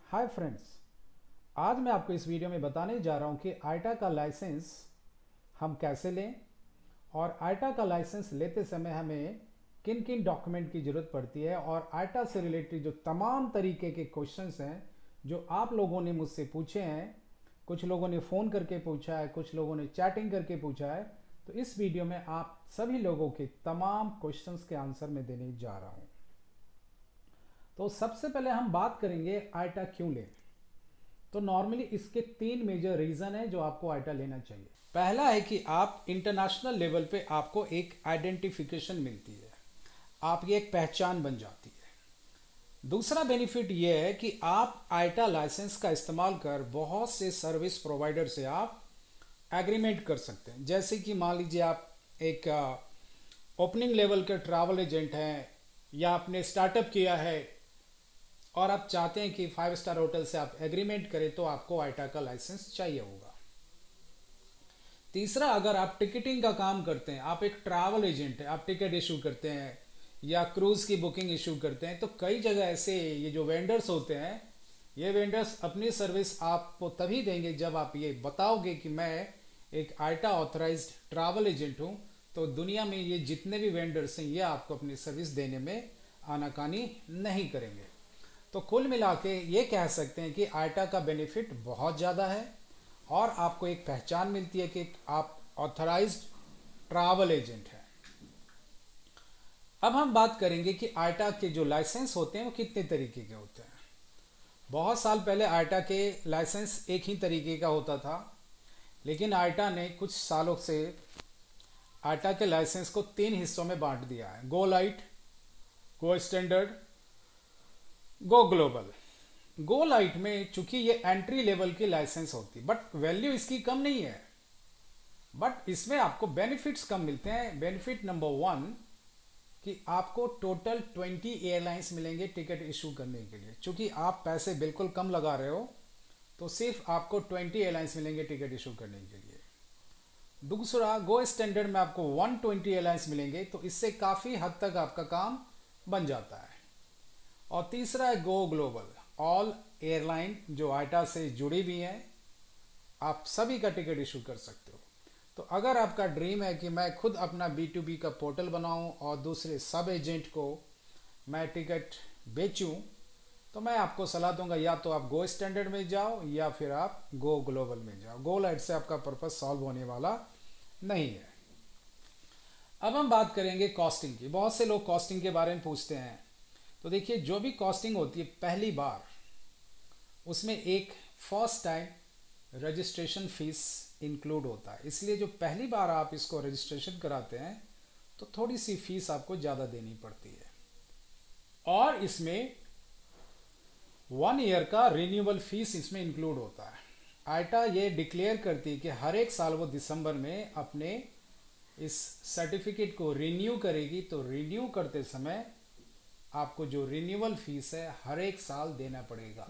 Hi friends, आज मैं आपको इस वीडियो में बताने जा रहा हूं कि आईटा का लाइसेंस हम कैसे लें और आईटा का लाइसेंस लेते समय हमें किन किन डॉक्यूमेंट की ज़रूरत पड़ती है और आईटा से रिलेटेड जो तमाम तरीके के क्वेश्चंस हैं जो आप लोगों ने मुझसे पूछे हैं। कुछ लोगों ने फ़ोन करके पूछा है, कुछ लोगों ने चैटिंग करके पूछा है। तो इस वीडियो में आप सभी लोगों के तमाम क्वेश्चंस के आंसर मैं देने जा रहा हूँ। तो सबसे पहले हम बात करेंगे आईटा क्यों लें। तो नॉर्मली इसके तीन मेजर रीजन है जो आपको आईटा लेना चाहिए। पहला है कि आप इंटरनेशनल लेवल पे आपको एक आइडेंटिफिकेशन मिलती है, आपकी एक पहचान बन जाती है। दूसरा बेनिफिट यह है कि आप आईटा लाइसेंस का इस्तेमाल कर बहुत से सर्विस प्रोवाइडर से आप एग्रीमेंट कर सकते हैं। जैसे कि मान लीजिए आप एक ओपनिंग लेवल के ट्रैवल एजेंट हैं या आपने स्टार्टअप किया है और आप चाहते हैं कि 5 स्टार होटल से आप एग्रीमेंट करें तो आपको आईटा का लाइसेंस चाहिए होगा। तीसरा, अगर आप टिकटिंग का काम करते हैं, आप एक ट्रैवल एजेंट हैं, आप टिकट इशू करते हैं या क्रूज की बुकिंग इशू करते हैं, तो कई जगह ऐसे ये जो वेंडर्स होते हैं, ये वेंडर्स अपनी सर्विस आपको तभी देंगे जब आप ये बताओगे कि मैं एक आईटा ऑथराइज्ड ट्रैवल एजेंट हूँ। तो दुनिया में ये जितने भी वेंडर्स हैं ये आपको अपनी सर्विस देने में आनाकानी नहीं करेंगे। तो कुल मिला के ये कह सकते हैं कि आईटा का बेनिफिट बहुत ज़्यादा है और आपको एक पहचान मिलती है कि आप ऑथराइज्ड ट्रैवल एजेंट हैं। अब हम बात करेंगे कि आईटा के जो लाइसेंस होते हैं वो कितने तरीके के होते हैं। बहुत साल पहले आईटा के लाइसेंस एक ही तरीके का होता था, लेकिन आईटा ने कुछ सालों से आईटा के लाइसेंस को 3 हिस्सों में बांट दिया है: गो लाइट, गो स्टैंडर्ड, गो ग्लोबल। गो लाइट में चूंकि ये एंट्री लेवल की लाइसेंस होती, बट वैल्यू इसकी कम नहीं है, बट इसमें आपको बेनिफिट्स कम मिलते हैं। बेनिफिट नंबर 1 कि आपको टोटल 20 एयरलाइंस मिलेंगे टिकट इशू करने के लिए। चूंकि आप पैसे बिल्कुल कम लगा रहे हो तो सिर्फ आपको 20 एयरलाइंस मिलेंगे टिकट इशू करने के लिए। दूसरा, गो स्टैंडर्ड में आपको 120 एयरलाइंस मिलेंगे, तो इससे काफ़ी हद तक आपका काम बन जाता है। और तीसरा है गो ग्लोबल, ऑल एयरलाइन जो आईटा से जुड़ी हुई हैं, आप सभी का टिकट इशू कर सकते हो। तो अगर आपका ड्रीम है कि मैं खुद अपना B2B का पोर्टल बनाऊं और दूसरे सब एजेंट को मैं टिकट बेचूं, तो मैं आपको सलाह दूंगा या तो आप गो स्टैंडर्ड में जाओ या फिर आप गो ग्लोबल में जाओ। गो लाइट से आपका पर्पस सॉल्व होने वाला नहीं है। अब हम बात करेंगे कॉस्टिंग की। बहुत से लोग कॉस्टिंग के बारे में पूछते हैं। तो देखिए, जो भी कॉस्टिंग होती है पहली बार, उसमें एक first time registration fees include होता है। इसलिए जो पहली बार आप इसको रजिस्ट्रेशन कराते हैं तो थोड़ी सी फीस आपको ज़्यादा देनी पड़ती है। और इसमें 1 ईयर का रिन्यूअल फीस इसमें इंक्लूड होता है। आईटा ये डिक्लेयर करती है कि हर एक साल वो दिसंबर में अपने इस सर्टिफिकेट को रिन्यू करेगी। तो रिन्यू करते समय आपको जो रिन्यूअल फीस है हर एक साल देना पड़ेगा।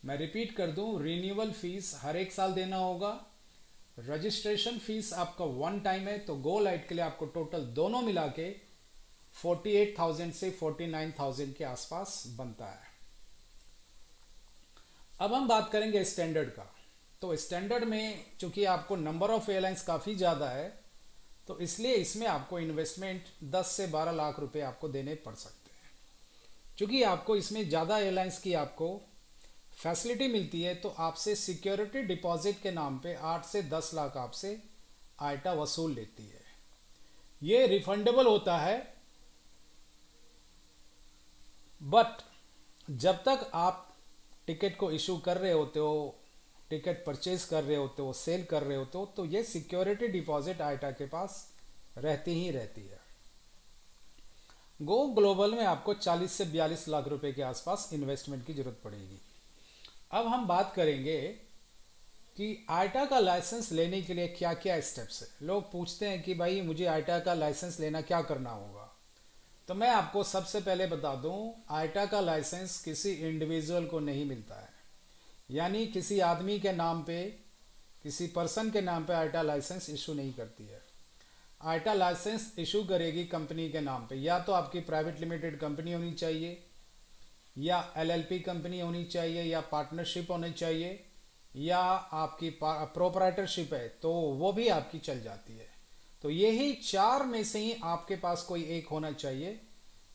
मैं रिपीट कर दूं, रिन्यूअल फीस हर एक साल देना होगा। रजिस्ट्रेशन फीस आपका 1 टाइम है। तो गो लाइट के लिए आपको टोटल दोनों मिला के 48,000 से 49,000 के आसपास बनता है। अब हम बात करेंगे स्टैंडर्ड का। तो स्टैंडर्ड में चूंकि आपको नंबर ऑफ एयरलाइंस काफ़ी ज़्यादा है, तो इसलिए इसमें आपको इन्वेस्टमेंट 10 से 12 लाख रुपए आपको देने पड़ सकते हैं। क्योंकि आपको इसमें ज़्यादा एयरलाइंस की आपको फैसिलिटी मिलती है, तो आपसे सिक्योरिटी डिपॉजिट के नाम पे 8 से 10 लाख आपसे आईटा वसूल लेती है। ये रिफंडेबल होता है, बट जब तक आप टिकट को इशू कर रहे होते हो, टिकट परचेज कर रहे होते हो, सेल कर रहे होते हो, तो ये सिक्योरिटी डिपॉजिट आईटा के पास रहती ही रहती है। गो ग्लोबल में आपको 40 से 42 लाख रुपए के आसपास इन्वेस्टमेंट की जरूरत पड़ेगी। अब हम बात करेंगे कि आईटा का लाइसेंस लेने के लिए क्या क्या स्टेप्स है। लोग पूछते हैं कि भाई मुझे आईटा का लाइसेंस लेना क्या करना होगा। तो मैं आपको सबसे पहले बता दूं, आईटा का लाइसेंस किसी इंडिविजुअल को नहीं मिलता है। यानी किसी आदमी के नाम पे, किसी पर्सन के नाम पे आईटा लाइसेंस इशू नहीं करती है। आईटा लाइसेंस इशू करेगी कंपनी के नाम पे। या तो आपकी प्राइवेट लिमिटेड कंपनी होनी चाहिए या एलएलपी कंपनी होनी चाहिए, या पार्टनरशिप होनी चाहिए, या आपकी प्रोपराइटरशिप है तो वो भी आपकी चल जाती है। तो यही चार में से ही आपके पास कोई एक होना चाहिए।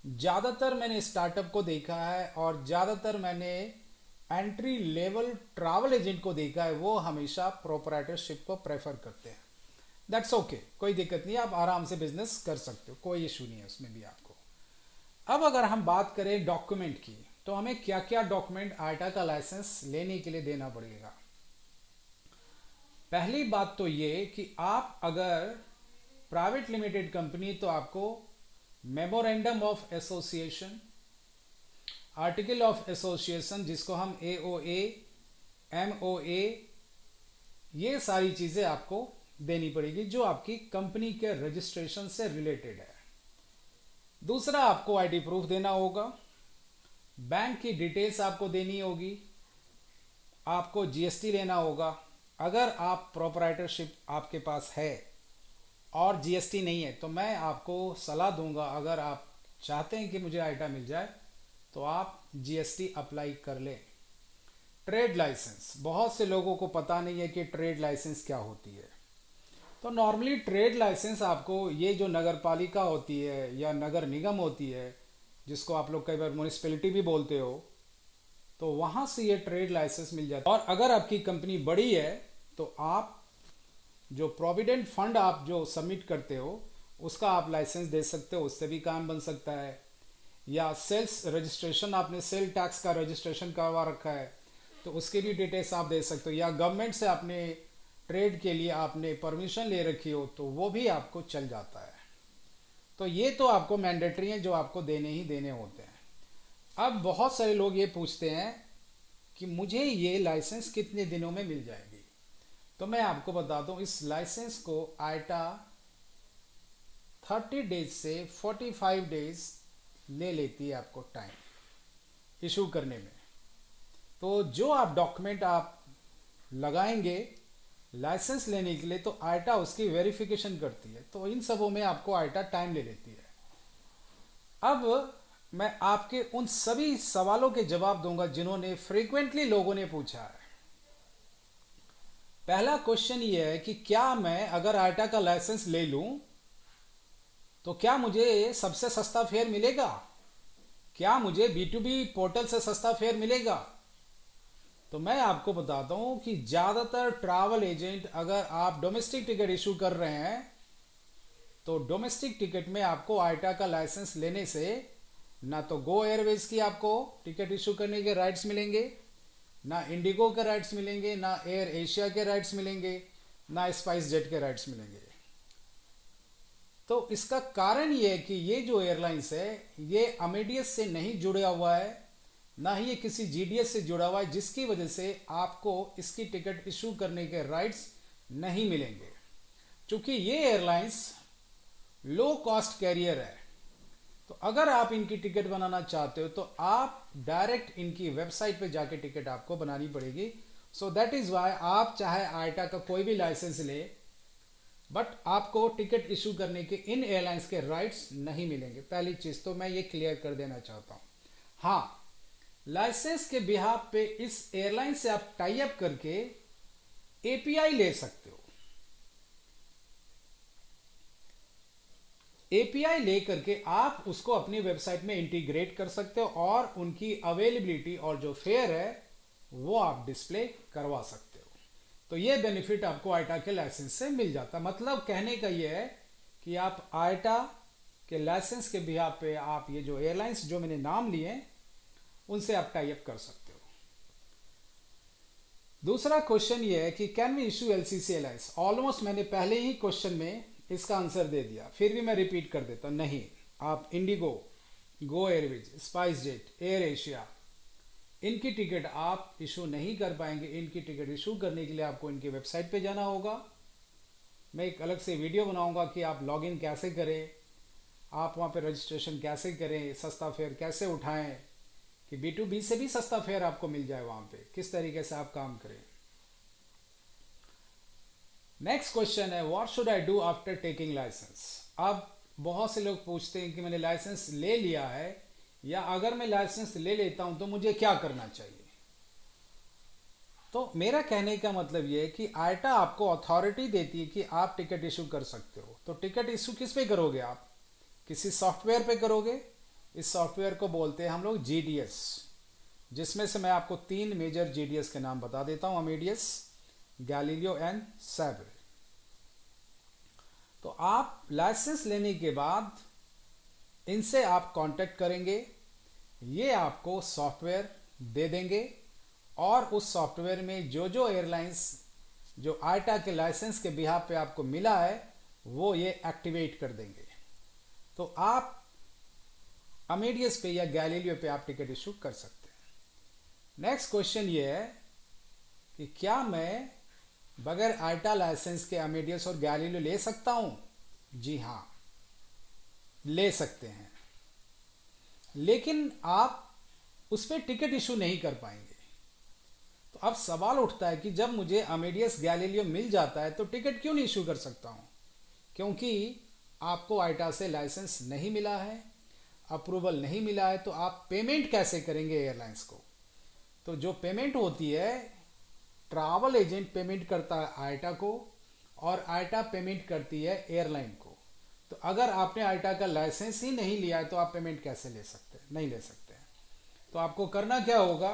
ज़्यादातर मैंने स्टार्टअप को देखा है और ज़्यादातर मैंने एंट्री लेवल ट्रैवल एजेंट को देखा है, वो हमेशा प्रोपराइटरशिप को प्रेफर करते हैं। दैट्स ओके, कोई दिक्कत नहीं, आप आराम से बिजनेस कर सकते हो, कोई इशू नहीं है उसमें भी आपको। अब अगर हम बात करें डॉक्यूमेंट की, तो हमें क्या क्या डॉक्यूमेंट आईटा का लाइसेंस लेने के लिए देना पड़ेगा। पहली बात तो ये कि आप अगर प्राइवेट लिमिटेड कंपनी, तो आपको memorandum of association, article of association जिसको हम एओए, एमओए, ये सारी चीजें आपको देनी पड़ेगी जो आपकी कंपनी के रजिस्ट्रेशन से रिलेटेड है। दूसरा, आपको आईडी प्रूफ देना होगा, बैंक की डिटेल्स आपको देनी होगी, आपको जीएसटी लेना होगा। अगर आप प्रोपराइटरशिप आपके पास है और जीएसटी नहीं है, तो मैं आपको सलाह दूंगा, अगर आप चाहते हैं कि मुझे आईटा मिल जाए तो आप जीएसटी अप्लाई कर लें। ट्रेड लाइसेंस, बहुत से लोगों को पता नहीं है कि ट्रेड लाइसेंस क्या होती है। तो नॉर्मली ट्रेड लाइसेंस आपको ये जो नगर पालिका होती है या नगर निगम होती है, जिसको आप लोग कई बार म्यूनिसिपैलिटी भी बोलते हो, तो वहां से ये ट्रेड लाइसेंस मिल जाता है। और अगर आपकी कंपनी बड़ी है तो आप जो प्रोविडेंट फंड आप जो सबमिट करते हो उसका आप लाइसेंस दे सकते हो, उससे भी काम बन सकता है। या सेल्स रजिस्ट्रेशन, आपने सेल टैक्स का रजिस्ट्रेशन करवा रखा है तो उसके भी डिटेल्स आप दे सकते हो। या गवर्नमेंट से आपने ट्रेड के लिए आपने परमिशन ले रखी हो तो वो भी आपको चल जाता है। तो ये तो आपको मैंडेटरी है, जो आपको देने ही देने होते हैं। अब बहुत सारे लोग ये पूछते हैं कि मुझे ये लाइसेंस कितने दिनों में मिल जाएगी। तो मैं आपको बता दूं, इस लाइसेंस को आईटा 30 डेज से 45 डेज ले लेती है आपको टाइम इशू करने में। तो जो आप डॉक्यूमेंट आप लगाएंगे लाइसेंस लेने के लिए, तो आईटा उसकी वेरिफिकेशन करती है, तो इन सबों में आपको आईटा टाइम ले लेती है। अब मैं आपके उन सभी सवालों के जवाब दूंगा जिन्होंने फ्रीक्वेंटली लोगों ने पूछा है। पहला क्वेश्चन ये है कि क्या मैं अगर आईटा का लाइसेंस ले लूं तो क्या मुझे सबसे सस्ता फेयर मिलेगा? क्या मुझे B2B पोर्टल से सस्ता फेयर मिलेगा? तो मैं आपको बताता हूं कि ज्यादातर ट्रैवल एजेंट, अगर आप डोमेस्टिक टिकट इशू कर रहे हैं तो डोमेस्टिक टिकट में आपको आईटा का लाइसेंस लेने से ना तो गो एयरवेज की आपको टिकट इशू करने के राइट्स मिलेंगे, ना इंडिगो के राइट्स मिलेंगे, ना एयर एशिया के राइट्स मिलेंगे, ना स्पाइस जेट के राइट्स मिलेंगे। तो इसका कारण ये है कि ये जो एयरलाइंस है ये अमेडियस से नहीं जुड़ा हुआ है, ना ही ये किसी जीडीएस से जुड़ा हुआ है, जिसकी वजह से आपको इसकी टिकट इशू करने के राइट्स नहीं मिलेंगे। क्योंकि ये एयरलाइंस लो कॉस्ट कैरियर है, तो अगर आप इनकी टिकट बनाना चाहते हो तो आप डायरेक्ट इनकी वेबसाइट पे जाके टिकट आपको बनानी पड़ेगी। सो दैट इज वाई आप चाहे आईटा का कोई भी लाइसेंस ले, बट आपको टिकट इशू करने के इन एयरलाइंस के राइट्स नहीं मिलेंगे। पहली चीज तो मैं ये क्लियर कर देना चाहता हूं। हाँ, लाइसेंस के बिहाफ पे इस एयरलाइन से आप टाई अप करके एपीआई ले सकते हो। एपीआई ले करके आप उसको अपनी वेबसाइट में इंटीग्रेट कर सकते हो और उनकी अवेलेबिलिटी और जो फेयर है वो आप डिस्प्ले करवा सकते हो। तो ये बेनिफिट आपको आईटा के लाइसेंस से मिल जाता है। मतलब कहने का ये है कि आप आईटा के लाइसेंस के बिहाफ पे आप ये जो एयरलाइंस जो मैंने नाम लिए उनसे आप टाई अप कर सकते हो। दूसरा क्वेश्चन ये है कि can we issue LCC airlines. Almost मैंने पहले ही क्वेश्चन में इसका आंसर दे दिया, फिर भी मैं रिपीट कर देता हूं। नहीं, आप IndiGo, Go Airways, SpiceJet, AirAsia, इनकी टिकट आप इशू नहीं कर पाएंगे। इनकी टिकट इशू करने के लिए आपको इनकी वेबसाइट पे जाना होगा। मैं एक अलग से वीडियो बनाऊंगा कि आप लॉगिन कैसे करें, आप वहाँ पे रजिस्ट्रेशन कैसे करें, सस्ता फेयर कैसे उठाएं कि B2B से भी सस्ता फेयर आपको मिल जाए, वहाँ पे किस तरीके से आप काम करें। नेक्स्ट क्वेश्चन है what should I do after taking licence. अब बहुत से लोग पूछते हैं कि मैंने लाइसेंस ले लिया है, या अगर मैं लाइसेंस ले लेता हूं तो मुझे क्या करना चाहिए। तो मेरा कहने का मतलब ये है कि आईटा आपको अथॉरिटी देती है कि आप टिकट इशू कर सकते हो। तो टिकट इशू किस पे करोगे आप? किसी सॉफ्टवेयर पे करोगे। इस सॉफ्टवेयर को बोलते हैं हम लोग जीडीएस, जिसमें से मैं आपको 3 मेजर जीडीएस के नाम बता देता हूं, अमेडियस, गैलीलियो एंड सैबल। तो आप लाइसेंस लेने के बाद इनसे आप कांटेक्ट करेंगे, ये आपको सॉफ्टवेयर दे देंगे और उस सॉफ्टवेयर में जो जो एयरलाइंस जो आईटा के लाइसेंस के बिहाफ पे आपको मिला है वो ये एक्टिवेट कर देंगे। तो आप अमेडियस पे या गैलीलियो पे आप टिकट इशू कर सकते हैं। नेक्स्ट क्वेश्चन ये है कि क्या मैं बगैर आईटा लाइसेंस के अमेडियस और गैलीलियो ले सकता हूं? जी हां, ले सकते हैं, लेकिन आप उस पर टिकट इशू नहीं कर पाएंगे। तो अब सवाल उठता है कि जब मुझे अमेडियस गैलीलियो मिल जाता है तो टिकट क्यों नहीं इशू कर सकता हूं? क्योंकि आपको आईटा से लाइसेंस नहीं मिला है, अप्रूवल नहीं मिला है, तो आप पेमेंट कैसे करेंगे एयरलाइंस को? तो जो पेमेंट होती है, ट्रैवल एजेंट पेमेंट करता है आईटा को और आईटा पेमेंट करती है एयरलाइन को। तो अगर आपने आईटा का लाइसेंस ही नहीं लिया है तो आप पेमेंट कैसे ले सकते हैं? नहीं ले सकते हैं। तो आपको करना क्या होगा,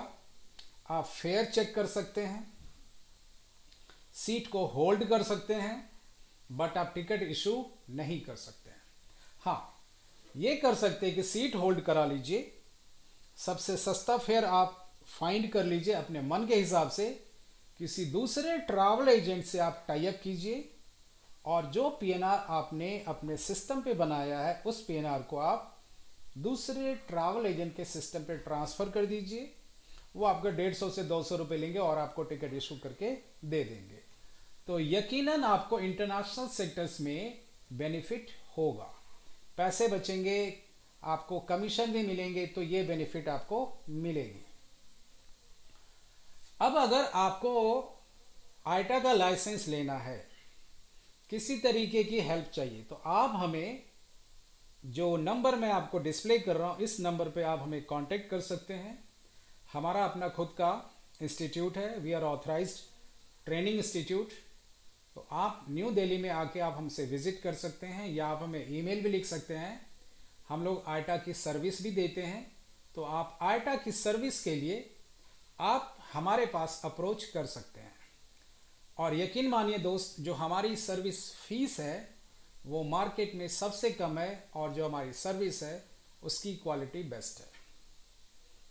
आप फेयर चेक कर सकते हैं, सीट को होल्ड कर सकते हैं, बट आप टिकट इशू नहीं कर सकते हैं। हाँ, ये कर सकते हैं कि सीट होल्ड करा लीजिए, सबसे सस्ता फेयर आप फाइंड कर लीजिए अपने मन के हिसाब से, किसी दूसरे ट्रैवल एजेंट से आप टाई अप कीजिए और जो पीएनआर आपने अपने सिस्टम पे बनाया है उस पीएनआर को आप दूसरे ट्रैवल एजेंट के सिस्टम पे ट्रांसफर कर दीजिए। वो आपका 150 से 200 रुपये लेंगे और आपको टिकट इशू करके दे देंगे। तो यकीनन आपको इंटरनेशनल सेक्टर्स में बेनिफिट होगा, पैसे बचेंगे, आपको कमीशन भी मिलेंगे, तो ये बेनिफिट आपको मिलेगी। अब अगर आपको आईटा का लाइसेंस लेना है, किसी तरीके की हेल्प चाहिए, तो आप हमें जो नंबर मैं आपको डिस्प्ले कर रहा हूं इस नंबर पे आप हमें कांटेक्ट कर सकते हैं। हमारा अपना खुद का इंस्टीट्यूट है, we are authorised training institute. तो आप न्यू दिल्ली में आके आप हमसे विजिट कर सकते हैं या आप हमें ईमेल भी लिख सकते हैं। हम लोग आईटा की सर्विस भी देते हैं। तो आप आईटा की सर्विस के लिए आप हमारे पास अप्रोच कर सकते हैं। और यकीन मानिए दोस्त, जो हमारी सर्विस फीस है वो मार्केट में सबसे कम है और जो हमारी सर्विस है उसकी क्वालिटी बेस्ट है।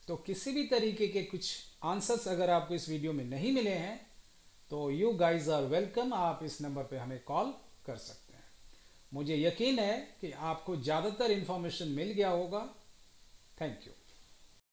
तो किसी भी तरीके के कुछ आंसर्स अगर आपको इस वीडियो में नहीं मिले हैं तो यू गाइज आर वेलकम, आप इस नंबर पे हमें कॉल कर सकते हैं। मुझे यकीन है कि आपको ज़्यादातर इंफॉर्मेशन मिल गया होगा। Thank you.